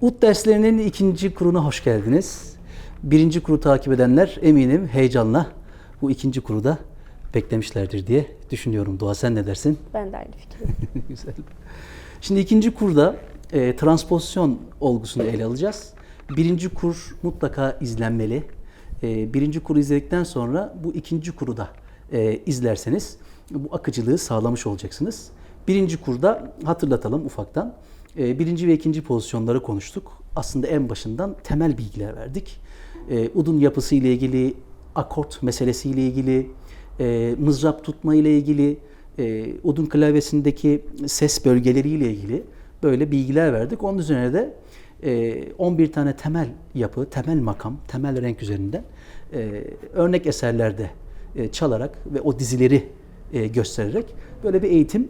UT derslerinin ikinci kuruna hoş geldiniz. Birinci kuru takip edenler eminim heyecanla bu ikinci kuruda beklemişlerdir diye düşünüyorum. Doğa, sen ne dersin? Ben de aynı fikirdeyim. Güzel. Şimdi ikinci kurda transpozisyon olgusunu ele alacağız. Birinci kur mutlaka izlenmeli. Birinci kuru izledikten sonra bu ikinci kuru da izlerseniz bu akıcılığı sağlamış olacaksınız. Birinci kurda hatırlatalım ufaktan. Birinci ve ikinci pozisyonları konuştuk. Aslında en başından temel bilgiler verdik. Udun yapısı ile ilgili, akort meselesi ile ilgili, mızrap tutma ile ilgili, udun klavyesindeki ses bölgeleri ile ilgili böyle bilgiler verdik. Onun üzerine de 11 tane temel yapı, temel makam, temel renk üzerinden örnek eserlerde çalarak ve o dizileri göstererek böyle bir eğitim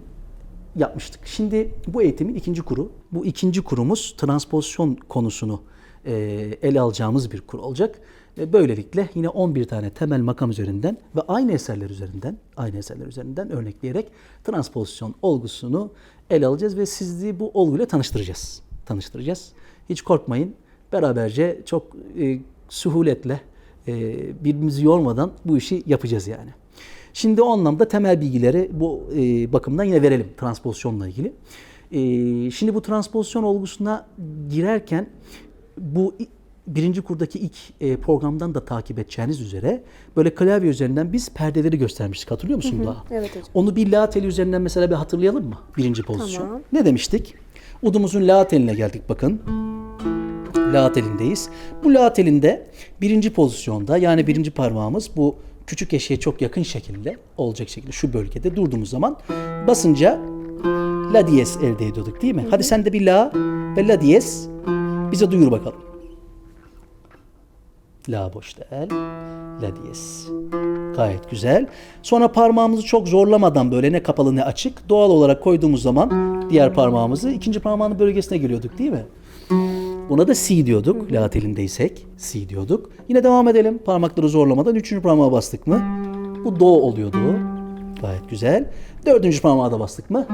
yapmıştık. Şimdi bu eğitimin ikinci kuru. Bu ikinci kurumuz transpozisyon konusunu ele alacağımız bir kur olacak. Böylelikle yine 11 tane temel makam üzerinden ve aynı eserler üzerinden örnekleyerek transpozisyon olgusunu ele alacağız ve sizi bu olguyla tanıştıracağız. Hiç korkmayın. Beraberce çok sühuletle birbirimizi yormadan bu işi yapacağız yani. Şimdi o anlamda temel bilgileri bu bakımdan yine verelim transpozisyonla ilgili. Şimdi bu transpozisyon olgusuna girerken bu birinci kurdaki ilk programdan da takip edeceğiniz üzere böyle klavye üzerinden biz perdeleri göstermiştik. Hatırlıyor musun Doğa? Evet hocam. Onu bir la teli üzerinden mesela bir hatırlayalım mı? Birinci pozisyon. Tamam. Ne demiştik? Udumuzun la teline geldik bakın. La telindeyiz. Bu la telinde birinci pozisyonda yani birinci parmağımız bu küçük eşeğe çok yakın şekilde olacak şekilde şu bölgede durduğumuz zaman basınca la diyez elde ediyorduk değil mi? Hadi sen de bir la ve la diyez bize duyur bakalım. La boş del, la diyez. Gayet güzel. Sonra parmağımızı çok zorlamadan böyle ne kapalı ne açık doğal olarak koyduğumuz zaman diğer parmağımızı ikinci parmağının bölgesine geliyorduk değil mi? Buna da si diyorduk. La telindeysek si diyorduk. Yine devam edelim. Parmakları zorlamadan üçüncü parmağa bastık mı? Bu do oluyordu. Gayet güzel. Dördüncü parmağa da bastık mı?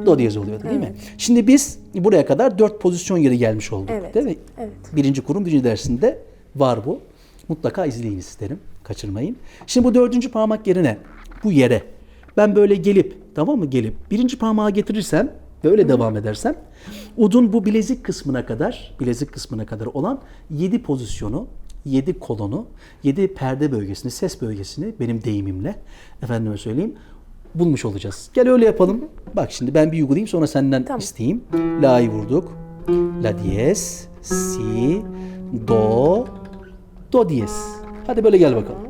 Do diyez oluyordu değil mi? Şimdi biz buraya kadar 4 pozisyon yeri gelmiş olduk. Evet. Değil mi? Evet. Birinci kurun birinci dersinde var bu. Mutlaka izleyin isterim. Kaçırmayın. Şimdi bu dördüncü parmak yerine bu yere ben böyle gelip tamam mı gelip birinci parmağı getirirsem böyle devam edersem udun bu bilezik kısmına kadar olan 7 pozisyonu, 7 kolonu, 7 perde bölgesini, ses bölgesini benim deyimimle efendime söyleyeyim bulmuş olacağız. Gel öyle yapalım. Bak şimdi ben bir uygulayayım sonra senden isteyeyim. La'yı vurduk. La diyez, si, do diyez. Hadi böyle gel bakalım.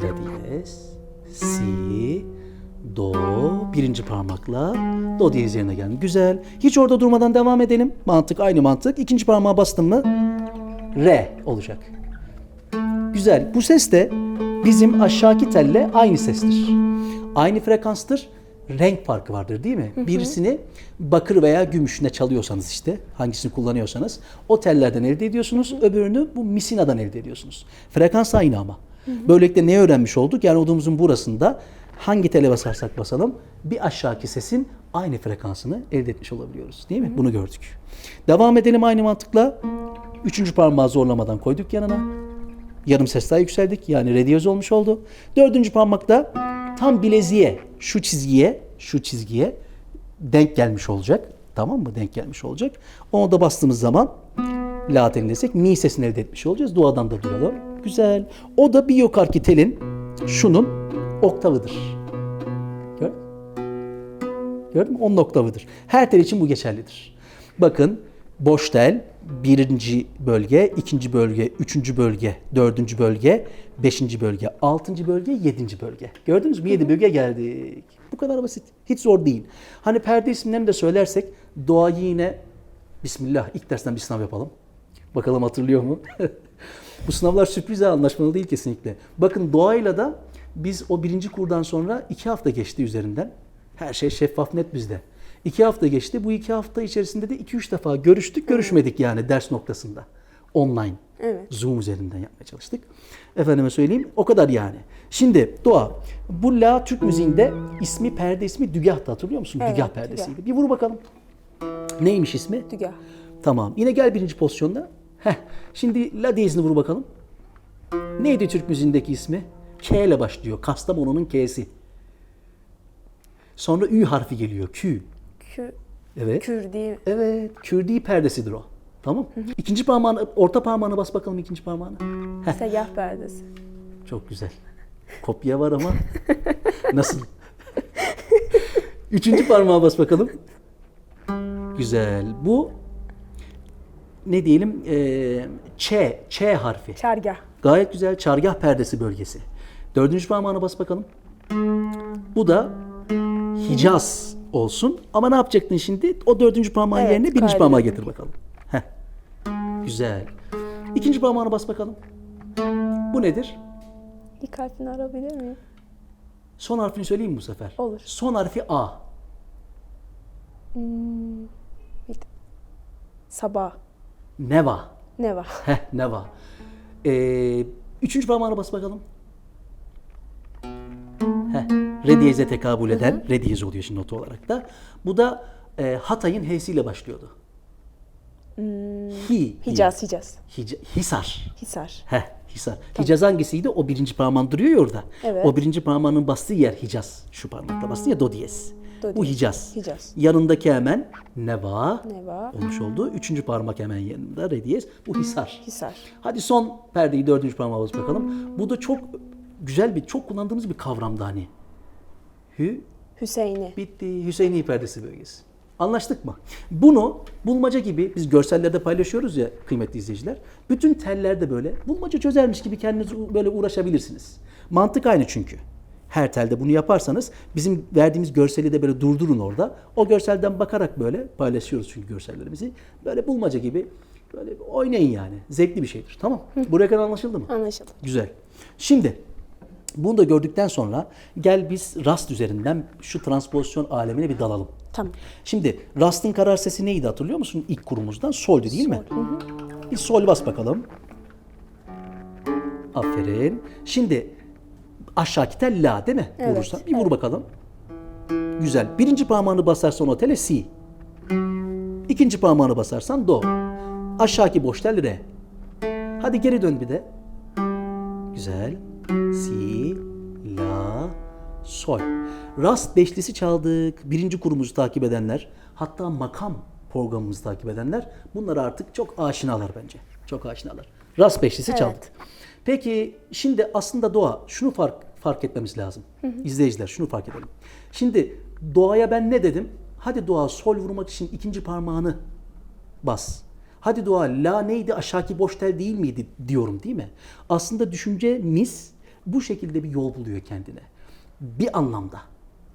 La diyez, si, do, birinci parmakla do diyez yerine geldim. Güzel. Hiç orada durmadan devam edelim. Mantık aynı mantık. İkinci parmağa bastım mı re olacak. Güzel. Bu ses de bizim aşağıki telle aynı sestir. Aynı frekanstır. Renk farkı vardır değil mi? Birisini bakır veya gümüşüne çalıyorsanız işte hangisini kullanıyorsanız o tellerden elde ediyorsunuz. Öbürünü bu misinadan elde ediyorsunuz. Frekans aynı ama. Böylelikle ne öğrenmiş olduk? Yani odumuzun burasında hangi tele basarsak basalım bir aşağıki sesin aynı frekansını elde etmiş olabiliyoruz. Değil mi? Bunu gördük. Devam edelim aynı mantıkla. Üçüncü parmağı zorlamadan koyduk yanına. Yarım ses daha yükseldik. Yani re diyez olmuş oldu. Dördüncü parmakta tam bileziğe, şu çizgiye denk gelmiş olacak. Tamam mı? Denk gelmiş olacak. Onu da bastığımız zaman la telindesek mi sesini elde etmiş olacağız. Duadan da duyalım. Güzel. O da bir yukarıki telin şunun oktavıdır. Gördün mü? Onun oktavıdır. Her tel için bu geçerlidir. Bakın boş tel, birinci bölge, ikinci bölge, üçüncü bölge, dördüncü bölge, beşinci bölge, altıncı bölge, yedinci bölge. Gördünüz mü? 7 bölge geldik. Bu kadar basit. Hiç zor değil. Hani perde isimlerini de söylersek doğayı yine Bismillah ilk dersten bir sınav yapalım. Bakalım hatırlıyor mu? Bu sınavlar sürpriz anlaşmalı değil kesinlikle. Bakın doğayla da biz o birinci kurdan sonra 2 hafta geçti üzerinden. Her şey şeffaf net bizde. 2 hafta geçti. Bu 2 hafta içerisinde de 2-3 defa görüştük, görüşmedik yani ders noktasında. Online. Evet. Zoom üzerinden yapmaya çalıştık. Efendime söyleyeyim o kadar yani. Şimdi Doğa, bu la Türk müziğinde ismi, perde ismi Dügah'tı, hatırlıyor musun? Evet, Dügah perdesiydi. Dügah. Bir vur bakalım. Neymiş ismi? Dügah. Tamam. Yine gel birinci pozisyonda. Heh. Şimdi la diyezini vur bakalım. Neydi Türk müziğindeki ismi? K ile başlıyor. Kastamonu'nun K'si. Sonra Ü harfi geliyor. Kü. Evet. Kürdi. Evet. Kürdi perdesidir o. Tamam. İkinci parmağını, orta parmağını bas bakalım, ikinci parmağını. Heh. Segah perdesi. Çok güzel. Kopya var ama nasıl? Üçüncü parmağa bas bakalım. Güzel. Bu ne diyelim? Ç harfi. Çargah. Gayet güzel. Çargah perdesi bölgesi. Dördüncü parmağına bas bakalım. Bu da Hicaz olsun. Ama ne yapacaktın şimdi? O dördüncü parmağın Evet, yerine birinci kaydırdım. parmağı getir bakalım. Heh. Güzel. İkinci parmağına bas bakalım. Bu nedir? İlk harfini arabilir miyim? Son harfini söyleyeyim mi bu sefer? Olur. Son harfi A. Sabah. Neva. Ne var? Heh, Neva. Üçüncü parmağına bas bakalım. Heh, re diyeze tekabül eden, re diyez oluyor şimdi notu olarak da. Bu da Hatay'ın H'siyle başlıyordu. Hicaz. Hisar. Hisar. Heh, Hisar. Hicaz hangisiydi? O birinci parmağın duruyor ya orada. Evet. O birinci parmağının bastığı yer Hicaz. Şu parmakla bastığı ya do diyez. Do Bu diyez. Hicaz. Hicaz. Yanındaki hemen Neva. Neva. Olmuş oldu. Üçüncü parmak hemen yanında re diyez. Bu Hisar. Hisar. Hadi son perdeyi dördüncü parmağa bas bakalım. Bu da çok güzel bir, çok kullandığımız bir kavramdı hani. Hüseyin'i. Bitti. Hüseyini perdesi bölgesi. Anlaştık mı? Bunu bulmaca gibi biz görsellerde paylaşıyoruz ya kıymetli izleyiciler. Bütün tellerde böyle bulmaca çözermiş gibi kendiniz böyle uğraşabilirsiniz. Mantık aynı çünkü. Her telde bunu yaparsanız bizim verdiğimiz görseli de böyle durdurun orada. O görselden bakarak böyle paylaşıyoruz çünkü görsellerimizi. Böyle bulmaca gibi böyle oynayın yani. Zevkli bir şeydir. Tamam. Buraya kadar anlaşıldı mı? Anlaşıldı. Güzel. Şimdi bunu da gördükten sonra gel biz rast üzerinden şu transpozisyon alemine bir dalalım. Tamam. Şimdi rastın karar sesi neydi hatırlıyor musun? İlk kurumuzdan soldu değil mi? Bir sol bas bakalım. Aferin. Şimdi aşağıki tel la değil mi? Evet, Vurursan. Bir vur bakalım. Güzel. Birinci parmağını basarsan o tele si. İkinci parmağını basarsan do. Aşağıki boş tel re. Hadi geri dön bir de. Güzel. Si, la, sol. Rast beşlisi çaldık. Birinci kurumuzu takip edenler, hatta makam programımızı takip edenler bunlar artık çok aşinalar bence. Çok aşinalar. Rast beşlisi çaldık. Peki şimdi aslında Doğa şunu fark etmemiz lazım. İzleyiciler şunu fark edelim. Şimdi Doğa'ya ben ne dedim? Hadi Doğa sol vurmak için ikinci parmağını bas. Hadi Doğa la neydi aşağıki boş tel değil miydi diyorum değil mi? Aslında düşüncemiz bu şekilde bir yol buluyor kendine. Bir anlamda.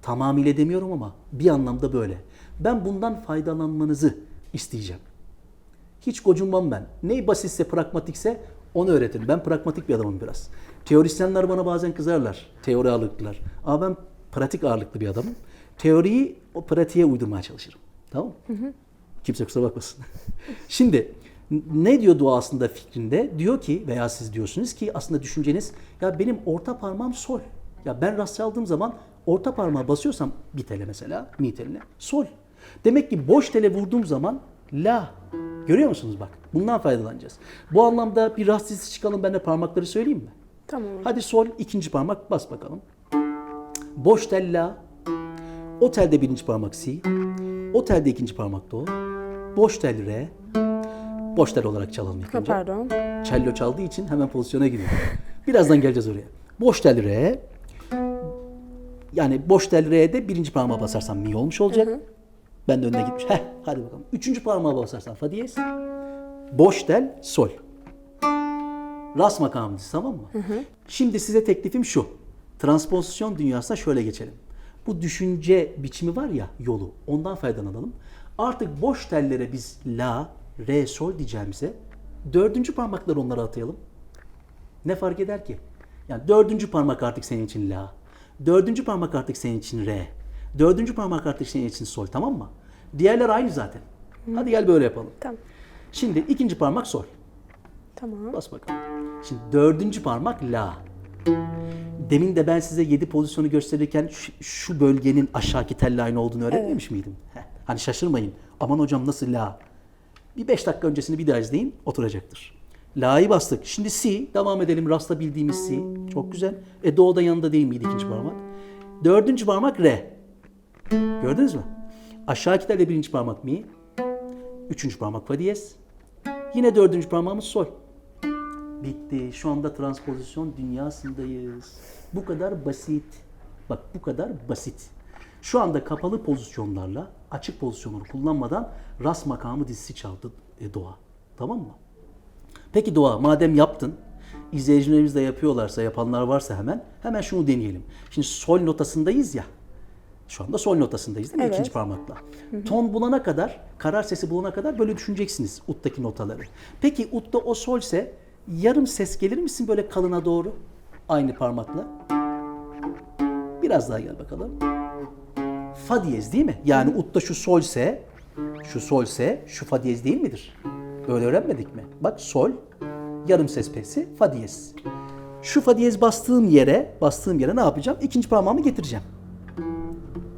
Tamamıyla demiyorum ama bir anlamda böyle. Ben bundan faydalanmanızı isteyeceğim. Hiç gocunmam ben. Ne basitse pragmatikse onu öğretin. Ben pragmatik bir adamım biraz. Teorisyenler bana bazen kızarlar. Teori ağırlıklılar. Ama ben pratik ağırlıklı bir adamım. Teoriyi o pratiğe uydurmaya çalışırım. Tamam mı? Kimse kusura bakmasın. Şimdi ne diyor Doğa aslında fikrinde? Diyor ki veya siz diyorsunuz ki aslında düşünceniz ya benim orta parmağım sol. Ya ben rast çaldığım zaman orta parmağa basıyorsam bir tele mesela mi teline sol. Demek ki boş tele vurduğum zaman la. Görüyor musunuz bak? Bundan faydalanacağız. Bu anlamda bir rast dizisi çıkalım, ben de parmakları söyleyeyim mi? Tamam. Hadi sol ikinci parmak bas bakalım. Boş tel la. O telde birinci parmak si. O telde ikinci parmak do. Boş tel re. Boş tel olarak çalalım ilk önce. Pardon. Cello çaldığı için hemen pozisyona giriyor. Birazdan geleceğiz oraya. Boş tel re. Yani boş tel re'de birinci parmağa basarsan mi olmuş olacak. Ben de önüne gitmiş. Hadi bakalım. Üçüncü parmağa basarsan fa diyez. Boş tel sol. Rast makamımız tamam mı? Şimdi size teklifim şu. Transpozisyon dünyasına şöyle geçelim. Bu düşünce biçimi var ya yolu. Ondan faydalanalım. Artık boş tellere biz la, re, sol diyeceğimize dördüncü parmakları onlara atayalım. Ne fark eder ki? Yani dördüncü parmak artık senin için la. Dördüncü parmak artık senin için re. Dördüncü parmak artık senin için sol, tamam mı? Diğerler aynı zaten. Hadi gel böyle yapalım. Tamam. Şimdi ikinci parmak sol. Tamam. Bas bakalım. Şimdi dördüncü parmak la. Demin de ben size 7 pozisyonu gösterirken şu bölgenin aşağıki telle aynı olduğunu öğretmemiş miydim? Heh. Hani şaşırmayın. Aman hocam nasıl la? Bir 5 dakika öncesini bir daha izleyin, oturacaktır. La'yı bastık. Şimdi si, devam edelim. Rastla bildiğimiz si. Çok güzel. Do da yanında değil miydi ikinci parmak? Dördüncü parmak re. Gördünüz mü? Aşağıki telde birinci parmak mi. Üçüncü parmak fa diyez. Yine dördüncü parmağımız sol. Bitti. Şu anda transpozisyon dünyasındayız. Bu kadar basit. Bak bu kadar basit. Şu anda kapalı pozisyonlarla açık pozisyonları kullanmadan rast makamı dizisi çaldı Doğa. Tamam mı? Peki Doğa madem yaptın, izleyicilerimiz de yapıyorlarsa, yapanlar varsa hemen şunu deneyelim. Şimdi sol notasındayız ya. Şu anda sol notasındayız değil mi? Evet. İkinci parmakla. Ton bulana kadar, karar sesi bulana kadar böyle düşüneceksiniz ut'taki notaları. Peki ut'ta o solse yarım ses gelir misin böyle kalına doğru? Aynı parmakla. Biraz daha gel bakalım. Fa diyez değil mi? Yani ut'ta şu solse, şu fa diyez değil midir? Öyle öğrenmedik mi? Bak sol, yarım ses pesi, fa diyez. Şu fa diyez bastığım yere ne yapacağım? İkinci parmağımı getireceğim.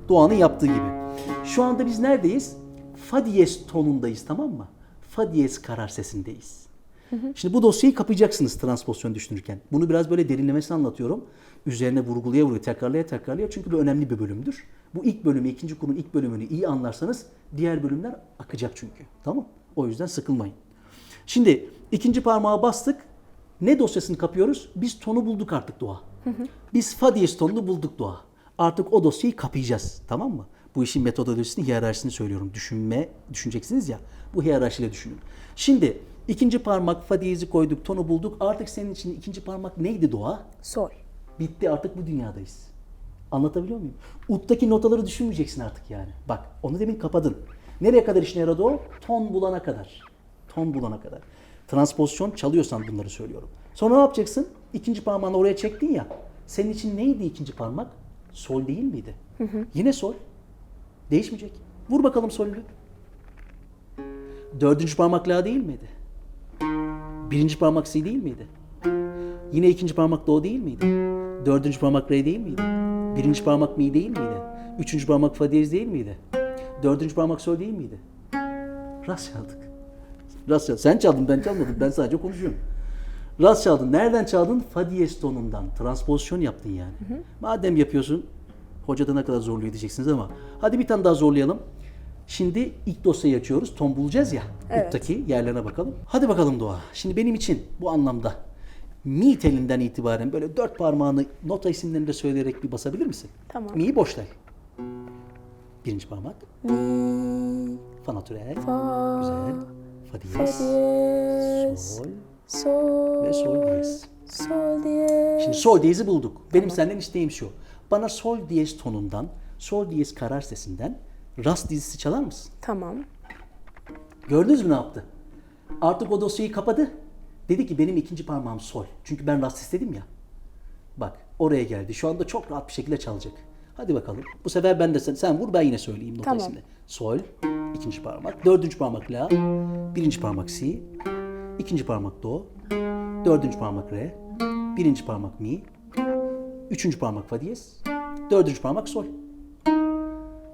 Doğan'ın yaptığı gibi. Şu anda biz neredeyiz? Fa diyez tonundayız, tamam mı? Fa diyez karar sesindeyiz. Şimdi bu dosyayı kapayacaksınız transpozisyon düşünürken. Bunu biraz böyle derinlemesine anlatıyorum. Üzerine vurgulaya tekrarlaya çünkü bu önemli bir bölümdür. Bu ilk bölümü, ikinci kurun ilk bölümünü iyi anlarsanız diğer bölümler akacak çünkü. Tamam? O yüzden sıkılmayın. Şimdi ikinci parmağı bastık. Ne dosyasını kapıyoruz? Biz tonu bulduk artık Doğa. Biz fa diyez tonunu bulduk Doğa. Artık o dosyayı kapayacağız. Tamam mı? Bu işin metodolojisini, hiyerarşisini söylüyorum. Düşüneceksiniz ya. Bu hiyerarşiyle düşünün. Şimdi ikinci parmak fa diyezi koyduk, tonu bulduk. Artık senin için ikinci parmak neydi Doğa? Sol. Bitti, artık bu dünyadayız. Anlatabiliyor muyum? Ut'taki notaları düşünmeyeceksin artık yani. Bak onu demin kapadın. Nereye kadar işine yaradı o? Ton bulana kadar. Ton bulana kadar. Transpozisyon çalıyorsan bunları söylüyorum. Sonra ne yapacaksın? İkinci parmağını oraya çektin ya. Senin için neydi ikinci parmak? Sol değil miydi? Yine sol. Değişmeyecek. Vur bakalım solü. Dördüncü parmak la değil miydi? Birinci parmak si değil miydi? Yine ikinci parmak do değil miydi? Dördüncü parmak re değil miydi? Birinci parmak mi değil miydi? Üçüncü parmak fa diyez değil miydi? Dördüncü parmak sol değil miydi? Rast çaldık. Rast çaldın. Sen çaldın, ben çalmadım. Ben sadece konuşuyorum. Rast çaldın. Nereden çaldın? Fa diyez tonundan. Transpozisyon yaptın yani. Madem yapıyorsun, hoca da ne kadar zorluyor diyeceksiniz ama hadi bir tane daha zorlayalım. Şimdi ilk dosyayı açıyoruz. Ton bulacağız ya. Evet. Ut'taki yerlerine bakalım. Hadi bakalım Doğa. Şimdi benim için bu anlamda mi telinden itibaren böyle 4 parmağını nota isimlerini de söyleyerek bir basabilir misin? Tamam. Mi'yi boşlay. Birinci parmak. Mi. Fa natürel. Fa. Güzel. Fa Fa diyez. diyez. Sol. Sol. Ve sol diyez. Sol diyez. Şimdi sol diyezi bulduk. Benim senden isteğim şu. Bana sol diyez tonundan, sol diyez karar sesinden rast dizisi çalar mısın? Tamam. Gördünüz mü ne yaptı? Artık o dosyayı kapadı. Dedi ki benim ikinci parmağım sol. Çünkü ben rast istedim ya. Bak oraya geldi. Şu anda çok rahat bir şekilde çalacak. Hadi bakalım. Bu sefer ben de sen vur, ben yine söyleyeyim nota Tamam. ismini. Sol, ikinci parmak. Dördüncü parmak la. Birinci parmak si. İkinci parmak do. Dördüncü parmak re. Birinci parmak mi. Üçüncü parmak fa diyez. Dördüncü parmak sol.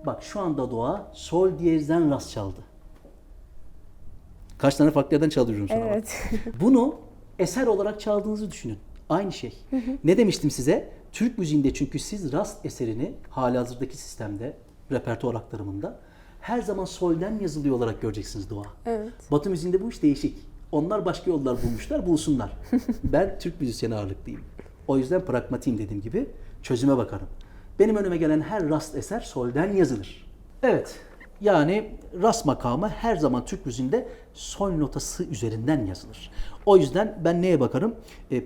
Bak şu anda Doğa sol diyezden rast çaldı. Kaç tane farklı yerden çalıyorum sana bak. Evet. Bunu eser olarak çaldığınızı düşünün. Aynı şey. Ne demiştim size? Türk müziğinde çünkü siz rast eserini halihazırdaki sistemde, repertuar aktarımında her zaman solden yazılıyor olarak göreceksiniz Doğa. Evet. Batı müziğinde bu iş değişik. Onlar başka yollar bulmuşlar, bulsunlar. Ben Türk müzisyeni ağırlıklıyım. O yüzden pragmatiyim dediğim gibi. Çözüme bakarım. Benim önüme gelen her rast eser solden yazılır. Evet, yani rast makamı her zaman Türk müziğinde sol notası üzerinden yazılır. O yüzden ben neye bakarım?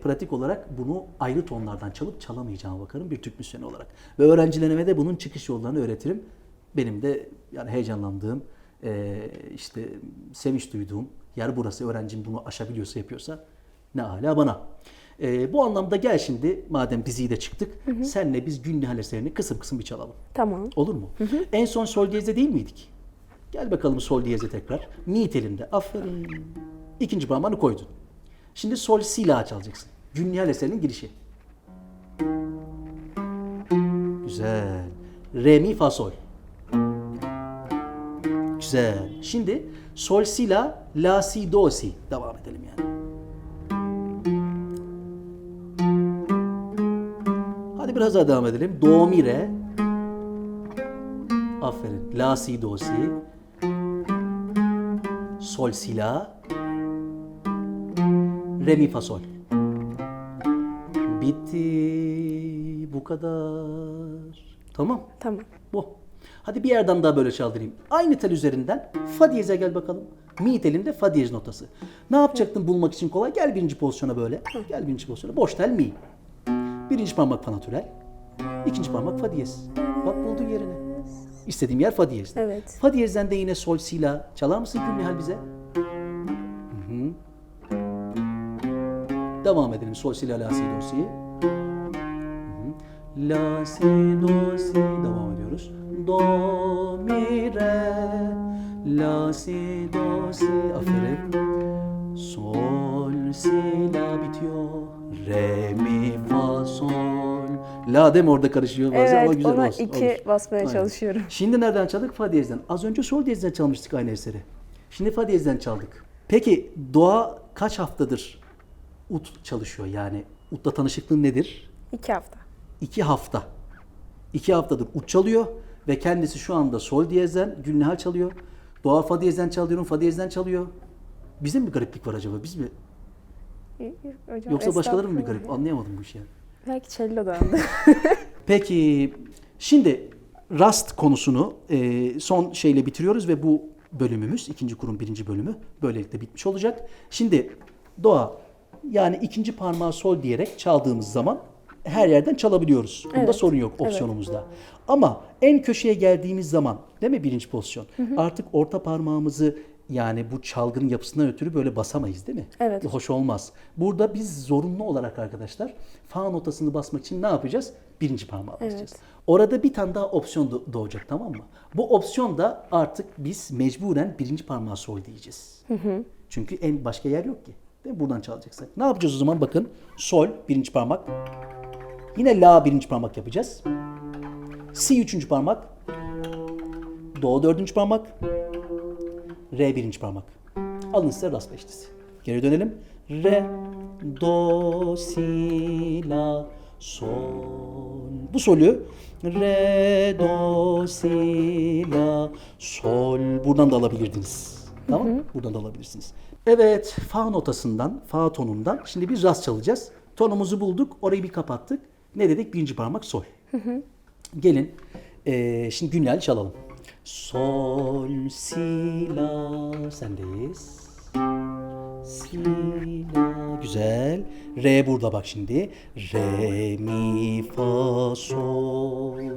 Pratik olarak bunu ayrı tonlardan çalıp çalamayacağıma bakarım bir Türk müzisyeni olarak. Ve öğrencilerime de bunun çıkış yollarını öğretirim. Benim de yani heyecanlandığım, işte sevinç duyduğum yer burası. Öğrencim bunu aşabiliyorsa, yapıyorsa ne âlâ bana. Bu anlamda gel şimdi, madem diziyi de çıktık, senle biz gün nihal eserini kısım kısım bir çalalım. Tamam. Olur mu? En son sol diyezde değil miydik? Gel bakalım sol diyeze tekrar. Mi telinde. Aferin. İkinci parmağını koydun. Şimdi sol si la çalacaksın. Gün nihal eserinin girişi. Güzel. Re, mi, fa, sol. Güzel. Şimdi sol, si, la, si, do, si. Devam edelim yani. Hadi biraz daha devam edelim. Do, mi, re. Aferin. La, si, do, si. Sol, si, la. Re, mi, fa, sol. Bitti. Bu kadar. Tamam. Tamam. Bu. Hadi bir yerden daha böyle çaldırayım. Aynı tel üzerinden fa diyeze gel bakalım. Mi telinde fa diyez notası. Ne yapacaktın bulmak için kolay? Gel birinci pozisyona böyle. Gel birinci pozisyona. Boş tel mi. Birinci parmak fa natürel. İkinci parmak fa diyez. Bak buldun yerini. İstediğim yer fa diyez. Evet. Fa diyezden de yine sol si la. Çalar mısın Gülnihal bize? Hı. Devam edelim. Sol si la si do si. La, si, do, si. Devam ediyoruz. Do, mi, re. La, si, do, si. Aferin. Sol, si, la bitiyor. Re, mi, fa, sol. La değil mi orada karışıyor bazen ama Evet, güzel ona olsun. 2 Olur. basmaya Aynen. çalışıyorum. Şimdi nereden çaldık? Fa diyezden. Az önce sol diyezden çalmıştık aynı eseri. Şimdi fa diyezden çaldık. Peki Doğa kaç haftadır ut çalışıyor? Yani utla tanışıklığın nedir? 2 hafta. 2 hafta. 2 haftadır ut çalıyor ve kendisi şu anda sol diyezden Gülnihal çalıyor. Doğa fa diyezden çalıyorum, fa diyezden çalıyor. Bize mi bir gariplik var acaba? Biz mi? Hocam, Yoksa başkaları mı bir estağfurullah. garip? Anlayamadım bu işi yani. Belki cello'dandı. Peki şimdi Rast konusunu son şeyle bitiriyoruz ve bu bölümümüz ikinci kurun birinci bölümü böylelikle bitmiş olacak. Şimdi Doğa yani ikinci parmağı sol diyerek çaldığımız zaman her yerden çalabiliyoruz. Bunda Evet. sorun yok opsiyonumuzda. Ama en köşeye geldiğimiz zaman değil mi birinci pozisyon? Artık orta parmağımızı yani bu çalgının yapısından ötürü böyle basamayız değil mi? Evet. Hoş olmaz. Burada biz zorunlu olarak arkadaşlar fa notasını basmak için ne yapacağız? Birinci parmağı basacağız. Evet. Orada bir tane daha opsiyon doğacak tamam mı? Bu opsiyonda artık biz mecburen birinci parmağı sol diyeceğiz. Çünkü en başka yer yok ki. Değil mi? Buradan çalacaksak. Ne yapacağız o zaman? Bakın sol birinci parmak. Yine la birinci parmak yapacağız. Si üçüncü parmak. Do dördüncü parmak. Re birinci parmak. Alın size rast beşlisi. Geri dönelim. Re, do, si, la, sol. Bu solü re, do, si, la, sol. Buradan da alabilirdiniz. Tamam mı? Buradan da alabilirsiniz. Evet, fa notasından, fa tonundan şimdi bir rast çalacağız. Tonumuzu bulduk, orayı bir kapattık. Ne dedik? Birinci parmak sol. Gelin, şimdi Gülnihal'i çalalım. Sol, si, la, sendeyiz. Si, la, güzel. Re burada bak şimdi. Re, mi, fa, sol. Re,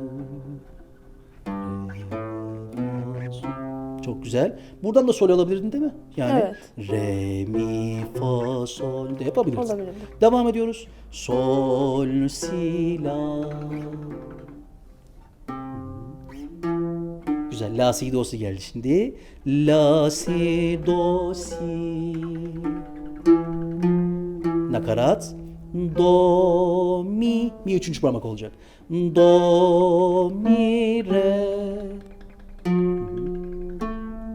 mi, fa, sol. Çok güzel. Buradan da sol alabilirdin değil mi? Yani Evet. re, mi, fa, sol de yapabiliriz. Olabilirdi. Devam ediyoruz. Sol, si, la. Güzel. La, si, do, si geldi şimdi. La, si, do, si. Nakarat. Do, mi. Mi üçüncü parmak olacak. Do, mi, re.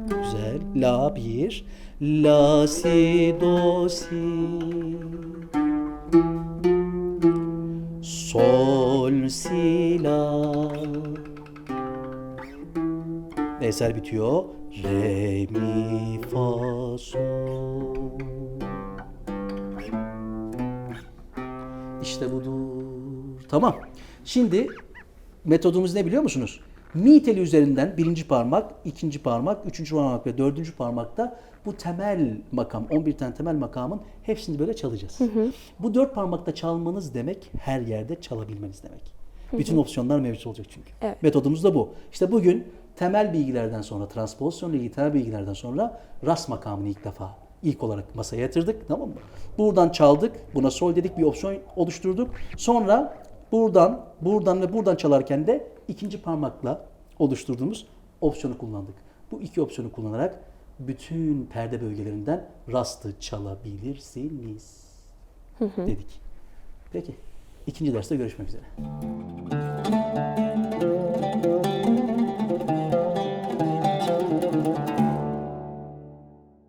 Güzel. La bir. La, si, do, si. Sol, si, la. Eser bitiyor. Re, mi, fa, sol. İşte budur. Tamam. Şimdi metodumuz ne biliyor musunuz? Mi teli üzerinden birinci parmak, ikinci parmak, üçüncü parmak ve dördüncü parmakta bu temel makam, 11 tane temel makamın hepsini böyle çalacağız. Bu 4 parmakta çalmanız demek her yerde çalabilmeniz demek. Bütün opsiyonlar mevcut olacak çünkü. Evet. Metodumuz da bu. İşte bugün temel bilgilerden sonra, transpozisyonla ilgili temel bilgilerden sonra rast makamını ilk olarak masaya yatırdık. Tamam mı? Buradan çaldık. Buna sol dedik, bir opsiyon oluşturduk. Sonra buradan ve buradan çalarken de ikinci parmakla oluşturduğumuz opsiyonu kullandık. Bu iki opsiyonu kullanarak bütün perde bölgelerinden rastı çalabilirsiniz dedik. Peki. İkinci derste görüşmek üzere.